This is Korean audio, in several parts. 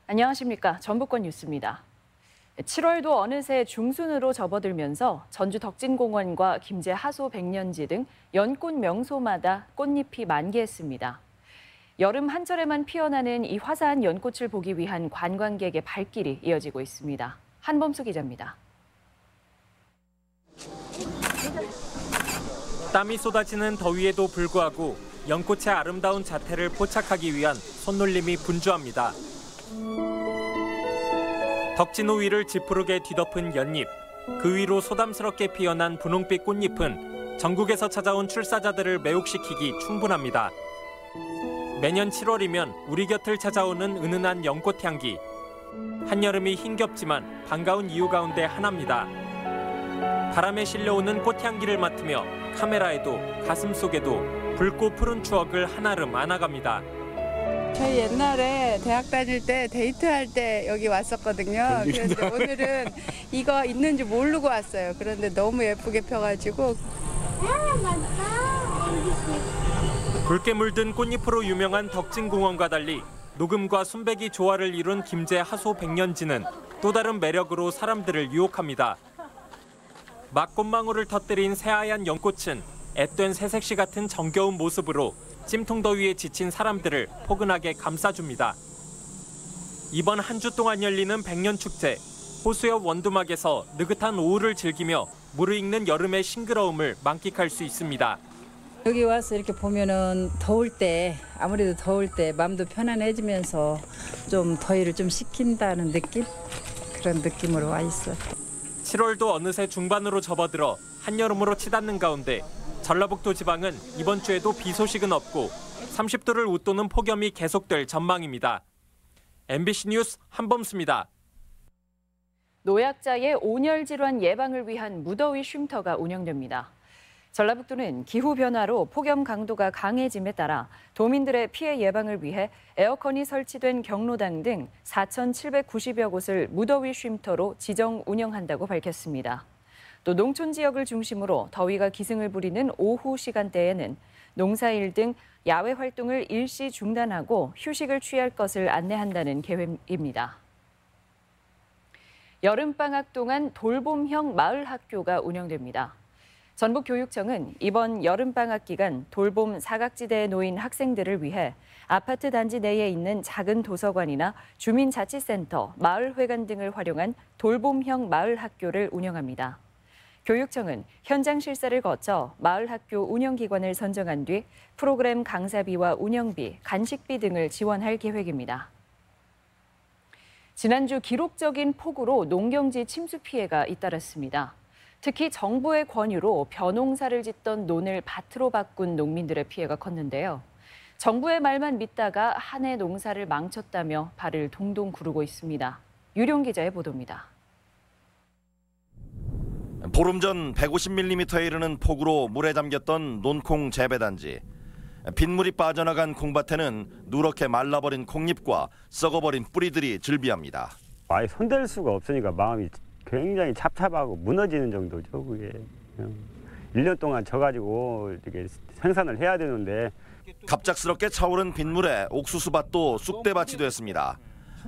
안녕하십니까. 전북권 뉴스입니다. 7월도 어느새 중순으로 접어들면서 전주 덕진공원과 김제 하소 백년지 등 연꽃 명소마다 꽃잎이 만개했습니다. 여름 한철에만 피어나는 이 화사한 연꽃을 보기 위한 관광객의 발길이 이어지고 있습니다. 한범수 기자입니다. 땀이 쏟아지는 더위에도 불구하고 연꽃의 아름다운 자태를 포착하기 위한 손놀림이 분주합니다. 덕진호 위를 지푸르게 뒤덮은 연잎, 그 위로 소담스럽게 피어난 분홍빛 꽃잎은 전국에서 찾아온 출사자들을 매혹시키기 충분합니다. 매년 7월이면 우리 곁을 찾아오는 은은한 연꽃 향기. 한여름이 힘겹지만 반가운 이유 가운데 하나입니다. 바람에 실려오는 꽃향기를 맡으며 카메라에도 가슴속에도 붉고 푸른 추억을 한아름 안아갑니다. 저희 옛날에 대학 다닐 때 데이트할 때 여기 왔었거든요. 그런데 오늘은 이거 있는지 모르고 왔어요. 그런데 너무 예쁘게 펴가지고. 붉게 물든 꽃잎으로 유명한 덕진공원과 달리 녹음과 순백이 조화를 이룬 김제 하소 백년지는 또 다른 매력으로 사람들을 유혹합니다. 막 꽃망울을 터뜨린 새하얀 연꽃은 앳된 새색시 같은 정겨운 모습으로 찜통더위에 지친 사람들을 포근하게 감싸줍니다. 이번 한 주 동안 열리는 백년축제, 호수옆 원두막에서 느긋한 오후를 즐기며 무르익는 여름의 싱그러움을 만끽할 수 있습니다. 여기 와서 이렇게 보면은 아무래도 더울 때 마음도 편안해지면서 좀 더위를 좀 식힌다는 느낌? 그런 느낌으로 와 있어요. 7월도 어느새 중반으로 접어들어 한여름으로 치닫는 가운데 전라북도 지방은 이번 주에도 비 소식은 없고 30도를 웃도는 폭염이 계속될 전망입니다. MBC 뉴스 한범수입니다. 노약자의 온열 질환 예방을 위한 무더위 쉼터가 운영됩니다. 전라북도는 기후변화로 폭염 강도가 강해짐에 따라 도민들의 피해 예방을 위해 에어컨이 설치된 경로당 등 4,790여 곳을 무더위 쉼터로 지정 운영한다고 밝혔습니다. 또 농촌 지역을 중심으로 더위가 기승을 부리는 오후 시간대에는 농사일 등 야외 활동을 일시 중단하고 휴식을 취할 것을 안내한다는 계획입니다. 여름방학 동안 돌봄형 마을학교가 운영됩니다. 전북교육청은 이번 여름방학 기간 돌봄 사각지대에 놓인 학생들을 위해 아파트 단지 내에 있는 작은 도서관이나 주민자치센터, 마을회관 등을 활용한 돌봄형 마을학교를 운영합니다. 교육청은 현장 실사를 거쳐 마을학교 운영기관을 선정한 뒤 프로그램 강사비와 운영비, 간식비 등을 지원할 계획입니다. 지난주 기록적인 폭우로 농경지 침수 피해가 잇따랐습니다. 특히 정부의 권유로 벼농사를 짓던 논을 밭으로 바꾼 농민들의 피해가 컸는데요. 정부의 말만 믿다가 한 해 농사를 망쳤다며 발을 동동 구르고 있습니다. 유룡 기자의 보도입니다. 보름 전 150mm에 이르는 폭우로 물에 잠겼던 논콩 재배단지. 빗물이 빠져나간 콩밭에는 누렇게 말라버린 콩잎과 썩어버린 뿌리들이 즐비합니다. 아예 손댈 수가 없으니까 마음이 굉장히 찹찹하고 무너지는 정도죠. 그게 1년 동안 져가지고 이렇게 생산을 해야 되는데 갑작스럽게 차오른 빗물에 옥수수밭도 쑥대밭이 됐습니다.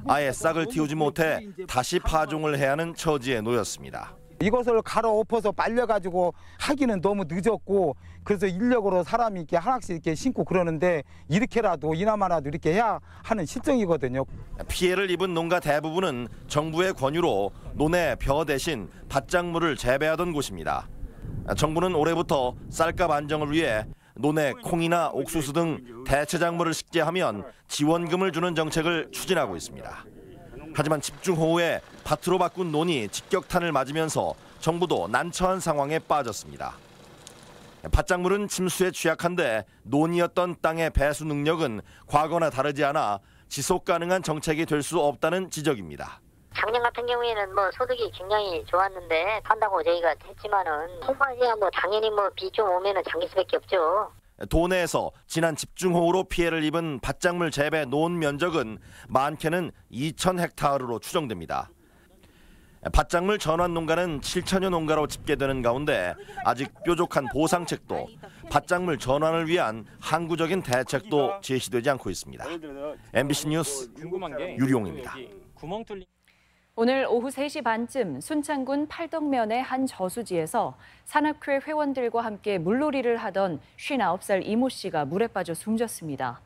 아예 싹을 틔우지 못해 다시 파종을 해야 하는 처지에 놓였습니다. 이것을 갈아엎어서 말려가지고 하기는 너무 늦었고 그래서 인력으로 사람이 이렇게 하나씩 이렇게 심고 그러는데 이렇게라도 이나마라도 이렇게 해야 하는 실정이거든요. 피해를 입은 농가 대부분은 정부의 권유로 논에 벼 대신 밭작물을 재배하던 곳입니다. 정부는 올해부터 쌀값 안정을 위해 논에 콩이나 옥수수 등 대체작물을 식재하면 지원금을 주는 정책을 추진하고 있습니다. 하지만 집중호우에 밭으로 바꾼 논이 직격탄을 맞으면서 정부도 난처한 상황에 빠졌습니다. 밭작물은 침수에 취약한데 논이었던 땅의 배수 능력은 과거나 다르지 않아 지속 가능한 정책이 될 수 없다는 지적입니다. 작년 같은 경우에는 소득이 굉장히 좋았는데 한다고 저희가 했지만은 홍파지야 당연히 비 좀 오면은 잠길 수밖에 없죠. 도내에서 지난 집중호우로 피해를 입은 밭작물 재배 논 면적은 많게는 2,000헥타르로 추정됩니다. 밭작물 전환 농가는 7천여 농가로 집계되는 가운데 아직 뾰족한 보상책도 밭작물 전환을 위한 항구적인 대책도 제시되지 않고 있습니다. MBC 뉴스 유리용입니다. 오늘 오후 3시 반쯤 순창군 팔덕면의 한 저수지에서 산악회 회원들과 함께 물놀이를 하던 59살 이모 씨가 물에 빠져 숨졌습니다.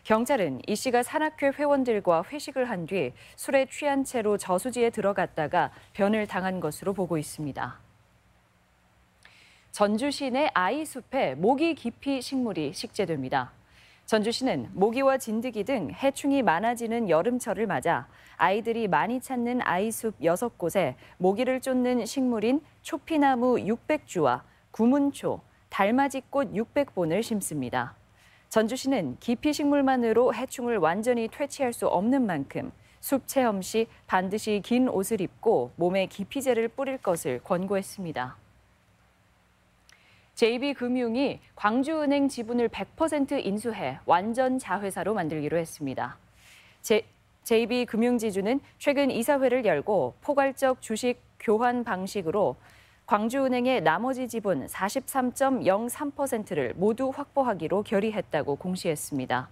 경찰은 이 씨가 산악회 회원들과 회식을 한 뒤 술에 취한 채로 저수지에 들어갔다가 변을 당한 것으로 보고 있습니다. 전주시 내 아이숲에 모기 기피 식물이 식재됩니다. 전주시는 모기와 진드기 등 해충이 많아지는 여름철을 맞아 아이들이 많이 찾는 아이숲 6곳에 모기를 쫓는 식물인 초피나무 600주와 구문초, 달맞이꽃 600본을 심습니다. 전주시는 기피 식물만으로 해충을 완전히 퇴치할 수 없는 만큼 숲 체험 시 반드시 긴 옷을 입고 몸에 기피제를 뿌릴 것을 권고했습니다. JB금융이 광주은행 지분을 100% 인수해 완전 자회사로 만들기로 했습니다. JB금융지주는 최근 이사회를 열고 포괄적 주식 교환 방식으로 광주은행의 나머지 지분 43.03%를 모두 확보하기로 결의했다고 공시했습니다.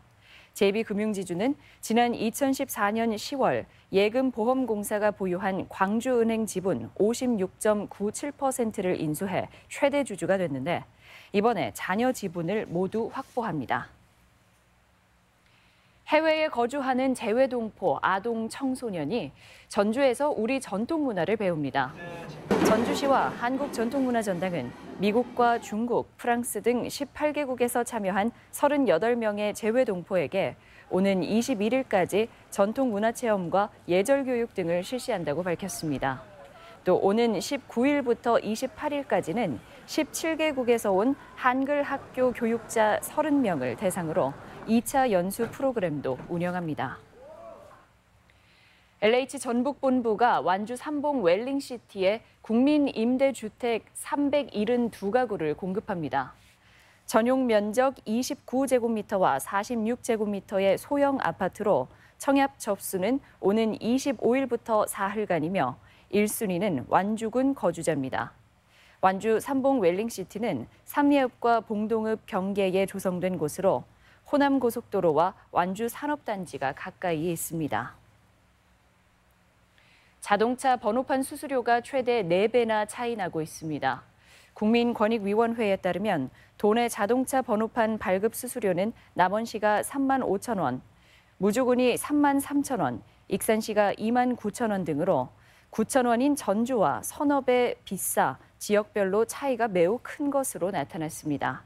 JB금융지주는 지난 2014년 10월 예금보험공사가 보유한 광주은행 지분 56.97%를 인수해 최대 주주가 됐는데 이번에 잔여 지분을 모두 확보합니다. 해외에 거주하는 재외동포 아동 청소년이 전주에서 우리 전통 문화를 배웁니다. 전주시와 한국전통문화전당은 미국과 중국, 프랑스 등 18개국에서 참여한 38명의 재외동포에게 오는 21일까지 전통문화체험과 예절교육 등을 실시한다고 밝혔습니다. 또 오는 19일부터 28일까지는 17개국에서 온 한글 학교 교육자 30명을 대상으로 2차 연수 프로그램도 운영합니다. LH 전북본부가 완주 삼봉 웰링시티에 국민임대주택 372가구를 공급합니다. 전용 면적 29제곱미터와 46제곱미터의 소형 아파트로 청약 접수는 오는 25일부터 사흘간이며 1순위는 완주군 거주자입니다. 완주 삼봉 웰링시티는 삼리읍과 봉동읍 경계에 조성된 곳으로 호남고속도로와 완주 산업단지가 가까이에 있습니다. 자동차 번호판 수수료가 최대 4배나 차이 나고 있습니다. 국민권익위원회에 따르면 도내 자동차 번호판 발급 수수료는 남원시가 35,000원, 무주군이 33,000원, 익산시가 29,000원 등으로 9,000원인 전주와 서너 배 비싸 지역별로 차이가 매우 큰 것으로 나타났습니다.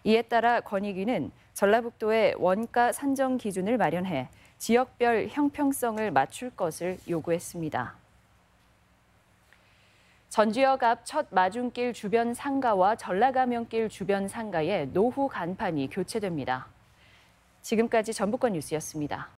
이에 따라 권익위는 전라북도에 원가 산정 기준을 마련해 지역별 형평성을 맞출 것을 요구했습니다. 전주역 앞 첫 마중길 주변 상가와 전라가면길 주변 상가에 노후 간판이 교체됩니다. 지금까지 전북권 뉴스였습니다.